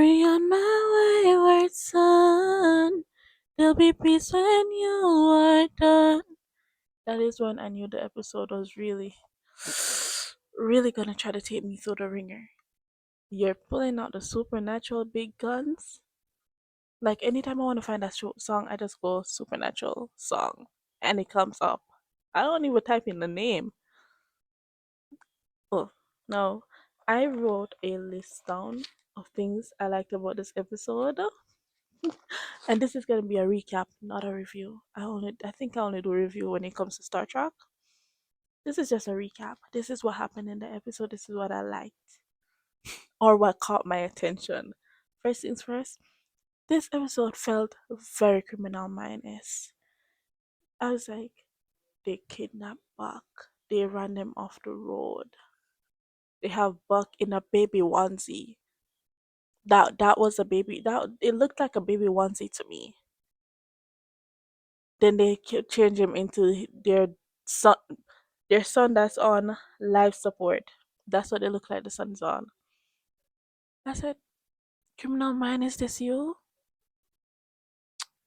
Carry on my wayward son. There'll be peace when you are done. That is when I knew the episode was really gonna try to take me through the ringer. You're pulling out the supernatural big guns. Like anytime I want to find that song, I just go supernatural song and it comes up. I don't even type in the name. Oh, no. I wrote a list down of things I liked about this episode. And this is gonna be a recap, not a review. I think I only do review when it comes to Star Trek. This is just a recap. This is what happened in the episode. This is what I liked or what caught my attention. First things first, this episode felt very Criminal Minds. I was like, they kidnapped Buck. They ran them off the road. They have Buck in a baby onesie. That was a baby. That it looked like a baby onesie to me. Then they change him into son, their son that's on life support. That's what they look like. The son's on. I said, "Criminal Mind, is this you?"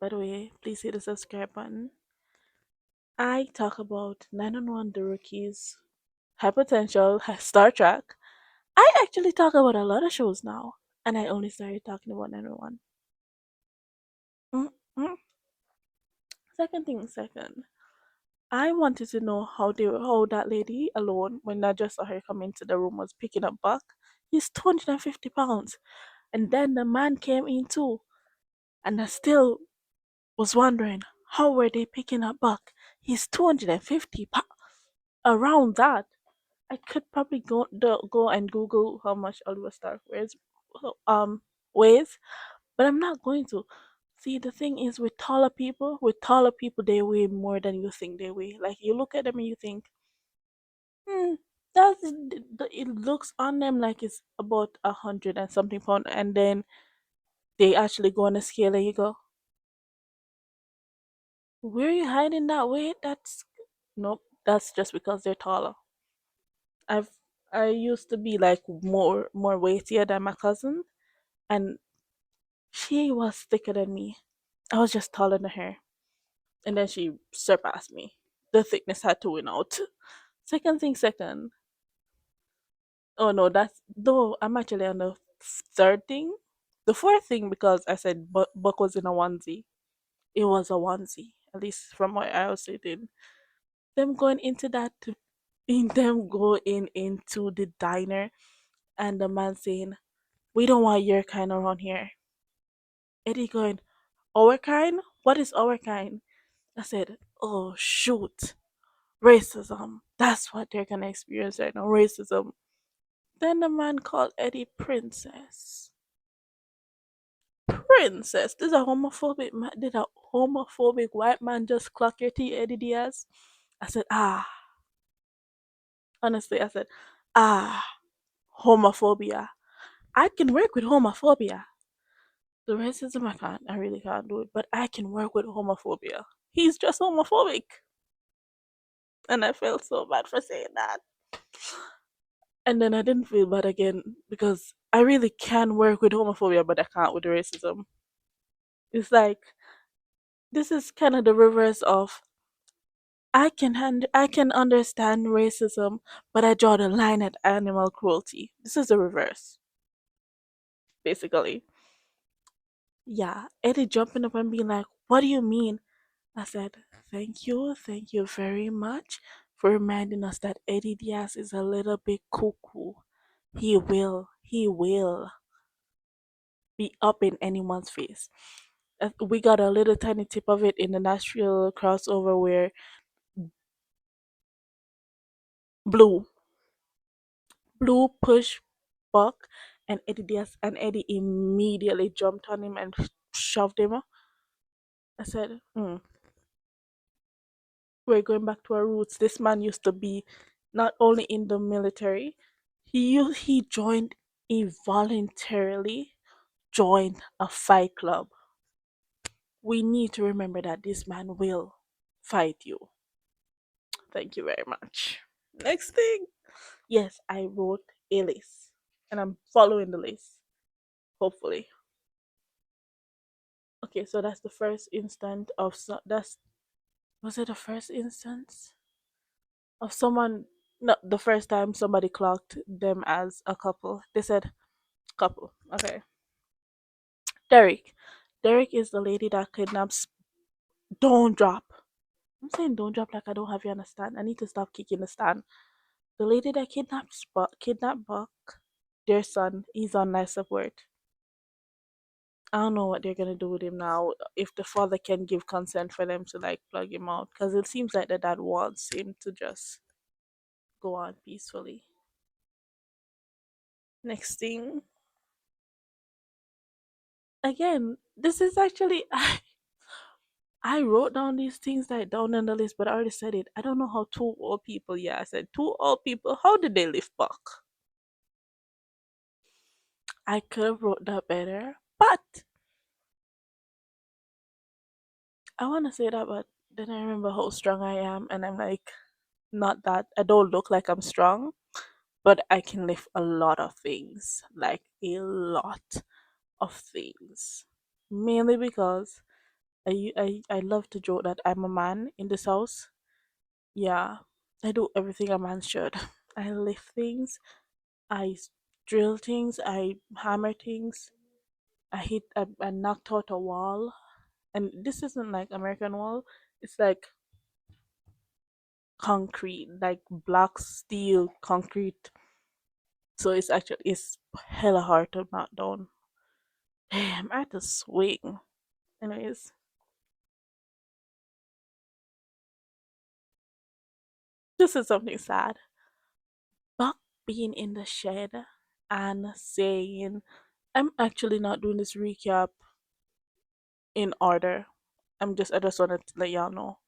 By the way, please hit the subscribe button. I talk about 911 The Rookies, High Potential, Star Trek. I actually talk about a lot of shows now, and I only started talking about 911. Mm-mm. Second thing, second. I wanted to know how that lady alone, when I just saw her come into the room, was picking up Buck. He's 250 pounds. And then the man came in too. And I still was wondering, how were they picking up Buck? He's 250 pounds. Around that. I could probably go and Google how much Oliver Stark weighs, but I'm not going to. See, the thing is with taller people, they weigh more than you think they weigh. Like you look at them and you think, hmm, it looks on them like it's about 100 and something pound, and then they actually go on a scale and you go, where are you hiding that weight? That's nope. That's just because they're taller. I've I used to be like more weightier than my cousin, and she was thicker than me. I was just taller than her, and then she surpassed me. The thickness had to win out. Second thing, second. Oh no, that's though I'm actually on the third thing. The fourth thing, because I said Buck was in a onesie. It was a onesie, at least from what I was saying. Them going into that, in them going into the diner, and the man saying, "We don't want your kind around here." Eddie going, "Our kind? What is our kind?" I said, "Oh shoot, racism. That's what they're gonna experience right now, racism." Then the man called Eddie princess. Princess. This a homophobic man. Did a homophobic white man just clock your tea, Eddie Diaz? I said, ah. Honestly, I said, ah, homophobia. I can work with homophobia. The racism, I can't. I really can't do it. But I can work with homophobia. He's just homophobic. And I felt so bad for saying that. And then I didn't feel bad again because I really can work with homophobia, but I can't with racism. It's like this is kind of the reverse of I can understand racism, but I draw the line at animal cruelty. This is the reverse, basically. Yeah, Eddie jumping up and being like, "What do you mean?" I said, thank you very much for reminding us that Eddie Diaz is a little bit cuckoo. He will be up in anyone's face." We got a little tiny tip of it in the Nashville crossover where Blue Blue pushed Buck and Eddie Diaz, and Eddie immediately jumped on him and shoved him. I said, we're going back to our roots. This man used to be not only in the military, he joined he voluntarily joined a fight club. We need to remember that this man will fight you. Thank you very much. Next thing. Yes, I wrote a list. And I'm following the list. hopefully. Okay, so that's the first instant of that's was it the first instance of someone, not the first time somebody clocked them as a couple. They said couple. Okay. Derek. Derek is the lady that kidnaps. Don't drop. I'm saying don't drop like I don't have you understand. I need to stop kicking the stand. The lady that kidnapped Buck, their son, he's on life support. I don't know what they're gonna do with him now. If the father can give consent for them to like plug him out, because it seems like the dad wants him to just go on peacefully. Next thing, again, this is actually I wrote down these things like down on the list, but I already said it. I don't know how two old people. Yeah, I said two old people. How did they live back? I could have wrote that better, but I want to say that, but then I remember how strong I am, and I'm like, not that. I don't look like I'm strong, but I can lift a lot of things, like a lot of things. Mainly because I love to joke that I'm a man in this house. Yeah, I do everything a man should. I lift things, drill things, I hammer things, I knocked out a wall. And this isn't like American wall, it's like concrete, like black steel concrete. So it's hella hard to knock down. Damn, I had to swing. Anyways, this is something sad. Buck being in the shed and saying, I'm actually not doing this recap in order. I just wanted to let y'all know.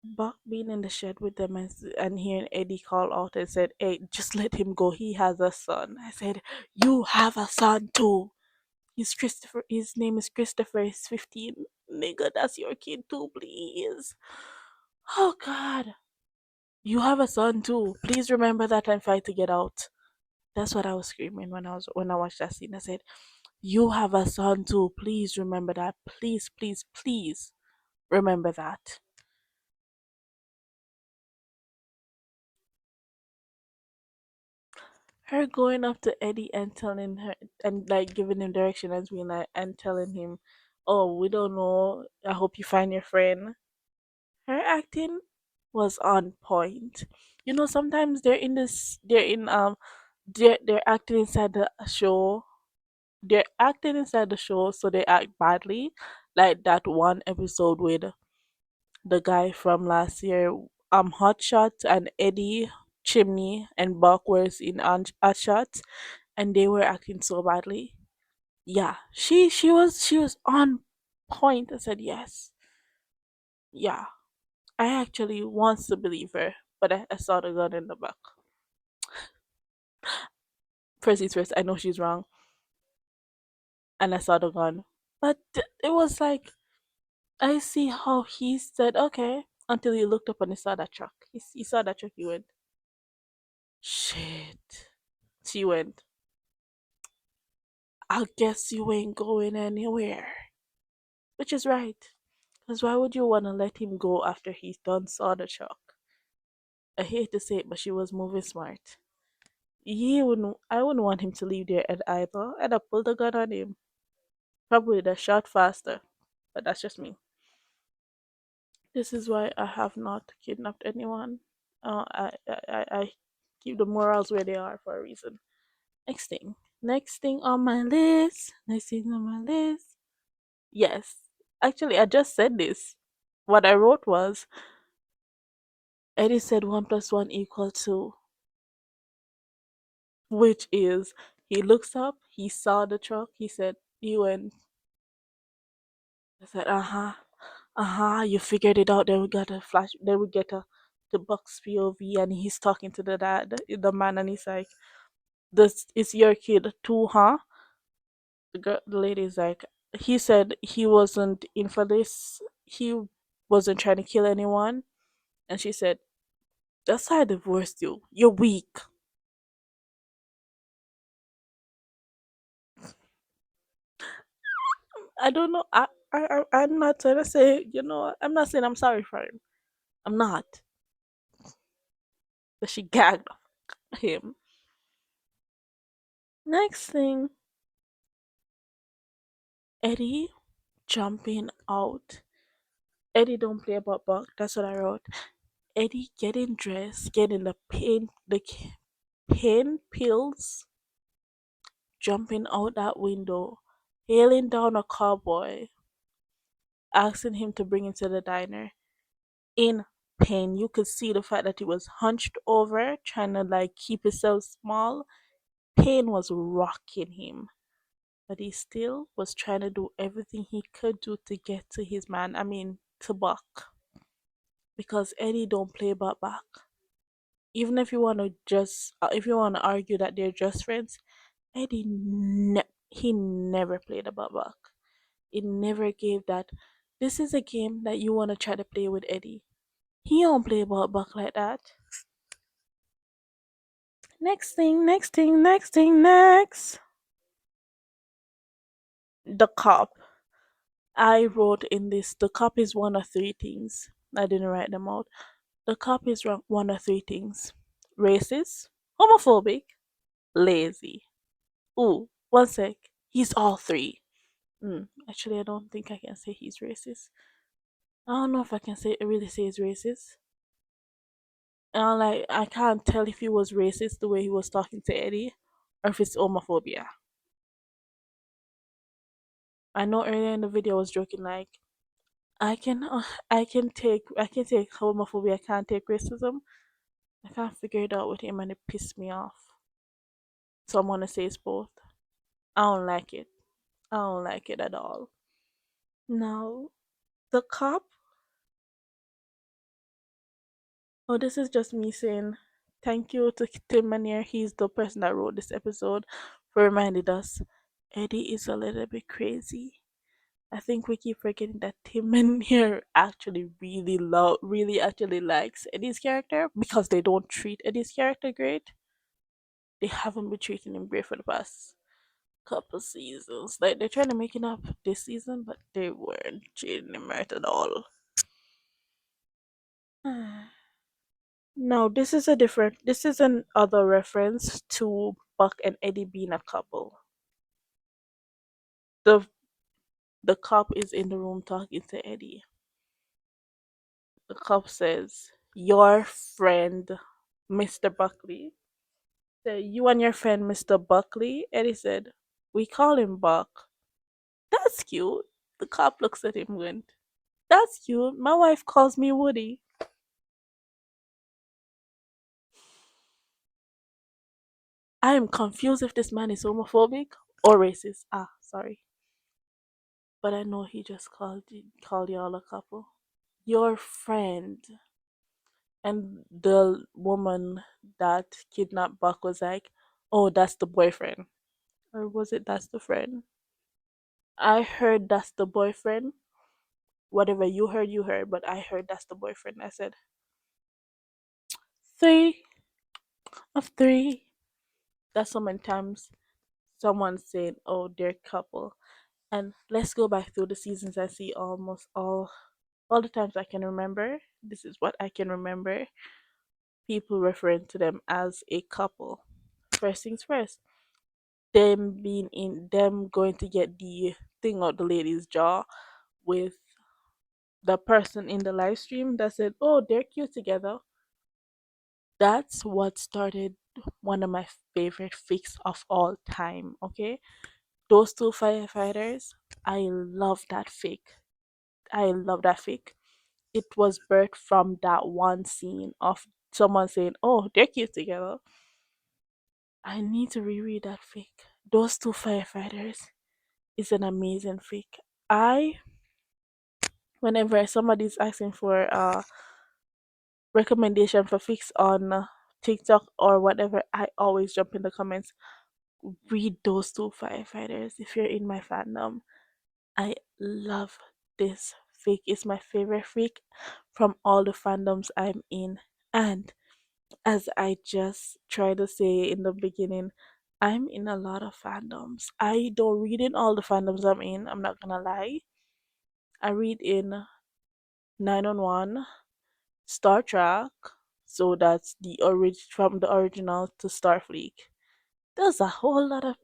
Buck being in the shed with them and hearing Eddie call out and said, hey, just let him go. He has a son. I said, you have a son too. He's Christopher. His name is Christopher. He's 15. Nigga, that's your kid too, please. Oh, God. You have a son too. Please remember that and fight to get out. That's what I was screaming when I watched that scene. I said, you have a son too. Please remember that. Please, please, please remember that. Her going up to Eddie and telling her and like giving him direction and being like and telling him, "Oh, we don't know. I hope you find your friend." Her acting was on point. You know, sometimes they're acting inside the show. They're acting inside the show, so they act badly. Like that one episode with the guy from last year, Hotshot and Eddie Chimney and Buck was in Hotshot, and they were acting so badly. Yeah, she was on point. I said yes. Yeah, I actually wants to believe her, but I saw the gun in the back. First things first, I know she's wrong, and I saw the gun, but it was like I see how he said okay until he looked up and he saw that truck. He saw that truck. He went, shit. She went, I guess you ain't going anywhere, which is right. Because why would you want to let him go after he's done saw the truck? I hate to say it, but she was moving smart. I wouldn't want him to leave there at either. I'd have pulled a gun on him. Probably the shot faster. But that's just me. This is why I have not kidnapped anyone. I keep the morals where they are for a reason. Next thing. Next thing on my list. Next thing on my list. Yes. Actually, I just said this. What I wrote was Eddie said 1 plus 1 equal 2, which is he looks up, he saw the truck, he said, you went. I said, you figured it out. Then we got a flash. Then we get a the Buck's POV, and he's talking to the dad, the man, and he's like, "This is your kid too, huh?" The lady's like, he said he wasn't in for this. He wasn't trying to kill anyone, and she said, "That's why I divorced you. You're weak." I don't know. I'm not trying to say, I'm not saying I'm sorry for him. I'm not. But she gagged him. Next thing, Eddie jumping out. Eddie don't play about buck. That's what I wrote. Eddie getting dressed, getting pain pills, jumping out that window, hailing down a cowboy, asking him to bring him to the diner. In pain, you could see the fact that he was hunched over, trying to like keep himself small. Pain was rocking him, but he still was trying to do everything he could do to get to his man. I mean, to Buck, because Eddie don't play about back. Even if you want to if you want to argue that they're just friends, he never played about back. It never gave that. This is a game that you want to try to play with Eddie. He don't play about back like that. Next thing, next thing, next thing, next. The cop. I wrote in this, the cop is one of three things. I didn't write them out. The cop is one of three things: racist, homophobic, lazy. Ooh, one sec. He's all three. Actually, I don't think I can say he's racist. I don't know if I can really say he's racist. Like, I can't tell if he was racist the way he was talking to Eddie, or if it's homophobia. I know earlier in the video I was joking like, I can take homophobia. I can't take racism. I can't figure it out with him, and it pissed me off. So I'm gonna say it's both. I don't like it. I don't like it at all. Now, the cop. Oh, this is just me saying thank you to Tim Manier. He's the person that wrote this episode for reminding us Eddie is a little bit crazy. I think we keep forgetting that Tim Manier actually really actually likes Eddie's character because they don't treat Eddie's character great. They haven't been treating him great for the past couple seasons. Like, they're trying to make it up this season, but they weren't treating him right at all. No, this is an other reference to Buck and Eddie being a couple. The the cop is in the room talking to Eddie. The cop says, "Your friend, Mr. Buckley." Say, "You and your friend, Mr. Buckley." Eddie said, "We call him Buck." That's cute. The cop looks at him and went, "That's cute. My wife calls me Woody." I am confused if this man is homophobic or racist. Ah, sorry. But I know he just called y'all a couple. Your friend. And the woman that kidnapped Buck was like, "Oh, that's the boyfriend." Or was it that's the friend? I heard that's the boyfriend. Whatever you heard, but I heard that's the boyfriend. I said, three of three. That's so many times someone saying, "Oh, they're a couple." And let's go back through the seasons. I see almost all the times I can remember. This is what I can remember. People referring to them as a couple. First things first, them going to get the thing out the lady's jaw with the person in the live stream that said, "Oh, they're cute together." That's what started one of my favorite fics of all time. Okay, those two firefighters, I love that fic. I love that fic. It was birthed from that one scene of someone saying, "Oh, they're cute together." I need to reread that fic. Those two firefighters is an amazing fic. I Whenever somebody's asking for a recommendation for fics on TikTok or whatever, I always jump in the comments. Read those two firefighters if you're in my fandom. I love this fic. It's my favorite fic from all the fandoms I'm in. And as I just tried to say in the beginning, I'm in a lot of fandoms. I don't read in all the fandoms I'm in, I'm not gonna lie. I read in 911, Star Trek, so that's from the original to Starfleet. There's a whole lot of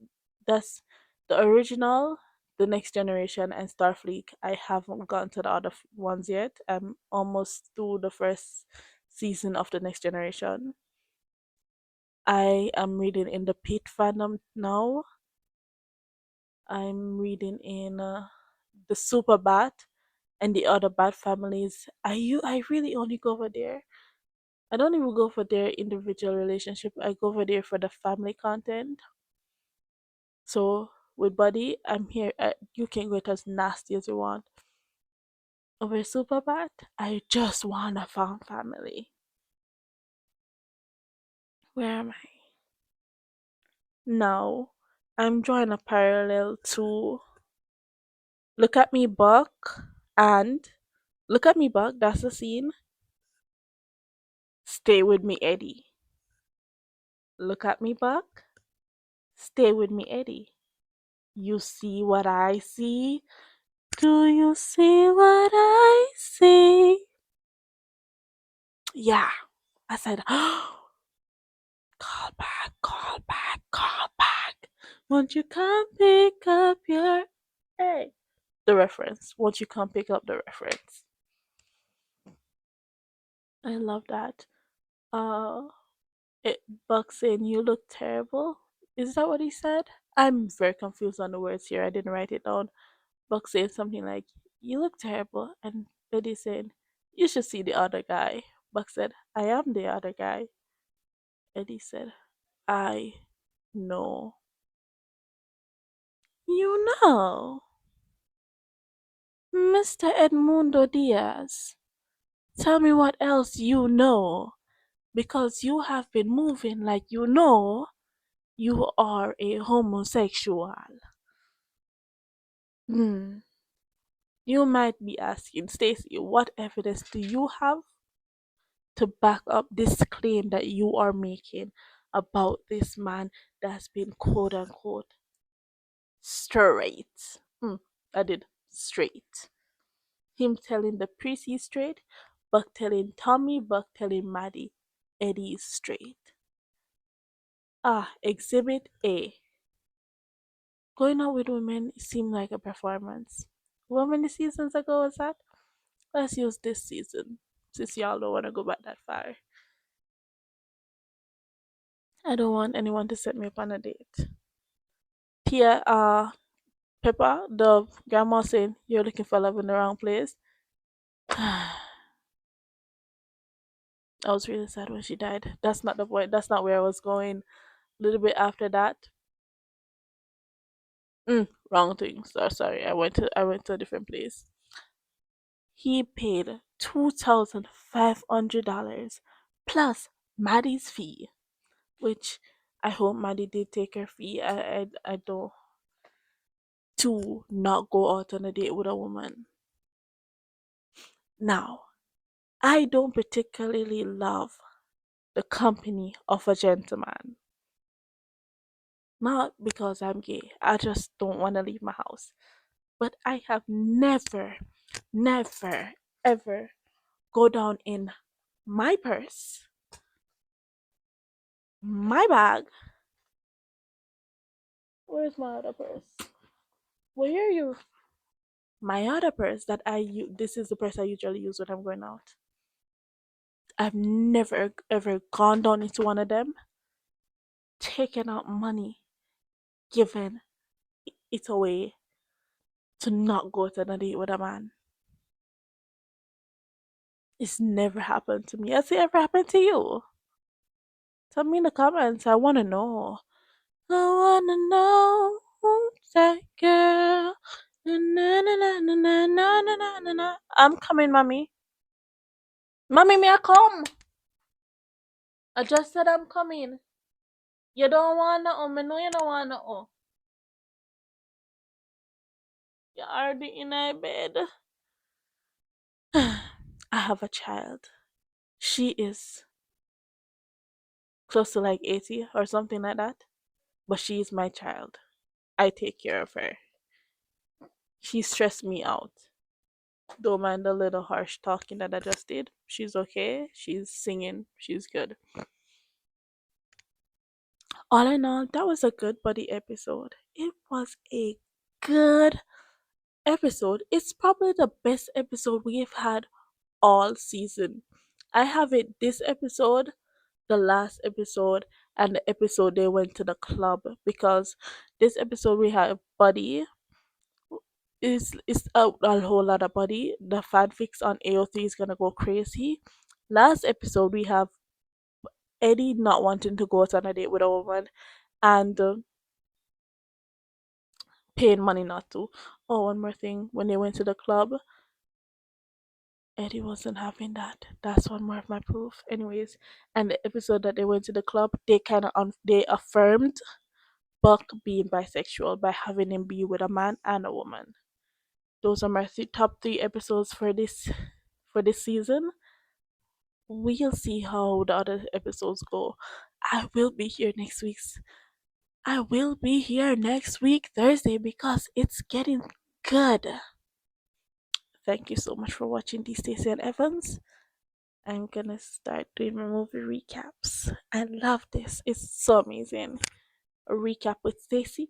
that's the original, the next generation, and Starfleet. I haven't gotten to the other ones yet. I'm almost through the first season of the next generation. I am reading in the Pit fandom now. I'm reading in the Super Bat and the other Bat families. I really only go over there. I don't even go for their individual relationship. I go over there for the family content. So with Buddy, I'm here. You can go it as nasty as you want. Over Super Bat, I just want a found family. Where am I? Now, I'm drawing a parallel to Look at Me Buck and Look at Me Buck, that's the scene. Stay with me, Eddie. Look at me, Buck. Stay with me, Eddie. You see what I see? Do you see what I see? Yeah. I said, call back, call back, call back. Won't you come pick up your. Hey. The reference. Won't you come pick up the reference? I love that. Uh, Buck saying, you look terrible. Is that what he said? I'm very confused on the words here. I didn't write it down. Buck saying something like, you look terrible. And Eddie saying, you should see the other guy. Buck said, I am the other guy. Eddie said, I know. You know, Mr. Edmundo Diaz, tell me what else you know, because you have been moving like you know you are a homosexual. Hmm. You might be asking, Stacy, what evidence do you have to back up this claim that you are making about this man that's been quote unquote straight? Hmm. I did straight. Him telling the priest he's straight, Buck telling Tommy, Buck telling Maddie, Eddie is straight. Ah, Exhibit A. Going out with women seemed like a performance. How many seasons ago was that? Let's use this season, since y'all don't want to go back that far. I don't want anyone to set me up on a date. Tia, Peppa, the grandma saying, you're looking for love in the wrong place. I was really sad when she died. That's not the point. That's not where I was going. A little bit after that, wrong thing. So sorry. I went to a different place. He paid $2,500 plus Maddie's fee, which I hope Maddie did take her fee. I don't to not go out on a date with a woman. Now, I don't particularly love the company of a gentleman. Not because I'm gay. I just don't want to leave my house. But I have never, never, ever go down in my purse, my bag. Where's my other purse? Where are you? My other purse that I use. This is the purse I usually use when I'm going out. I've never ever gone down into one of them, taken out money, given it away to not go to a date with a man. It's never happened to me. Has it ever happened to you? Tell me in the comments. I want to know. I want to know who's that girl. Na, na, na, na, na, na, na, na, na, na. I'm coming, mommy. Mommy, may I come? I just said I'm coming. You don't want to, I know you don't want to, You're already in a bed. I have a child. She is close to like 80 or something like that. but she's my child. I take care of her. She stressed me out. Don't mind the little harsh talking that I just did. She's okay. She's singing. She's good. All in all, that was a good buddy episode. It was a good episode. It's probably the best episode we've had all season. I have it this episode, the last episode, and the episode they went to the club, because this episode we have Buddy is a whole lot of Buddy. The fanfics on AO3 is gonna go crazy. Last episode we have Eddie not wanting to go out on a date with a woman, and paying money not to. Oh, one more thing. When they went to the club, Eddie wasn't having that. That's one more of my proof. Anyways, and the episode that they went to the club, they kind of they affirmed Buck being bisexual by having him be with a man and a woman. Those are my top three episodes for this season. We'll see how the other episodes go. I will be here next week. I will be here next week Thursday because it's getting good. Thank you so much for watching these Stacey and Evans. I'm gonna start doing my movie recaps. I love this. It's so amazing. A recap with Stacey.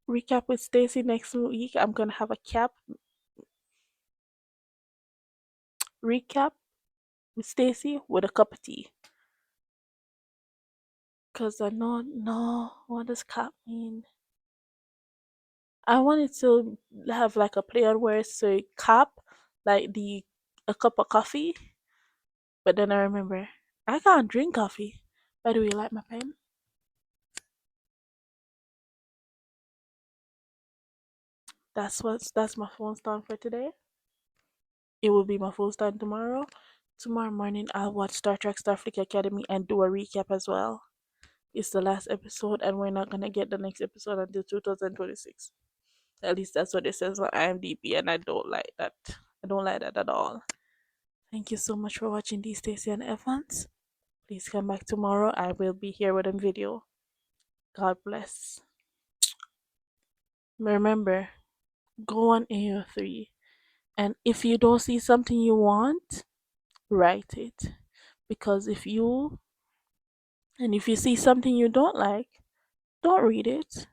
Recap with Stacey next week. I'm gonna have a recap with Stacey with a cup of tea. Cause I know no, what does cap mean? I wanted to have like a play on words, so cap like the a cup of coffee, but then I remember I can't drink coffee. By the way, you like my pen? That's my phone stand for today. It will be my full stand tomorrow. Tomorrow morning I'll watch Star Trek Starfleet Academy and do a recap as well. It's the last episode and we're not gonna get the next episode until 2026. At least that's what it says on IMDb, and I don't like that. I don't like that at all. Thank you so much for watching these Stacey and Evans. Please come back tomorrow. I will be here with a video. God bless. Remember, go on AO3. And if you don't see something you want, write it. Because if you see something you don't like, don't read it.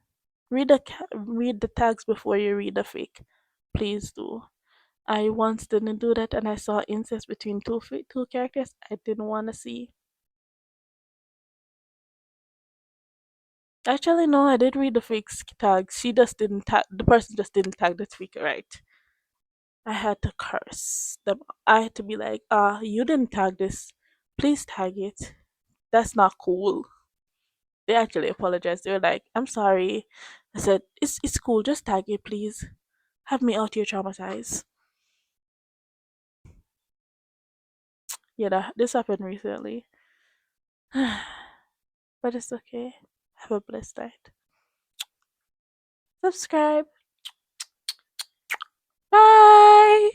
Read the tags before you read the fake. Please do. I once didn't do that and I saw incest between two characters I didn't want to see. Actually, no, I did read the fake tags. She just didn't tag, the person just didn't tag the fake right. I had to curse them. I had to be like, you didn't tag this. Please tag it. That's not cool. They actually apologized. They were like, I'm sorry. I said, it's cool, just tag it, please. Have me out here traumatized. Yeah, this happened recently. But it's okay. Have a blessed night. Subscribe. Bye.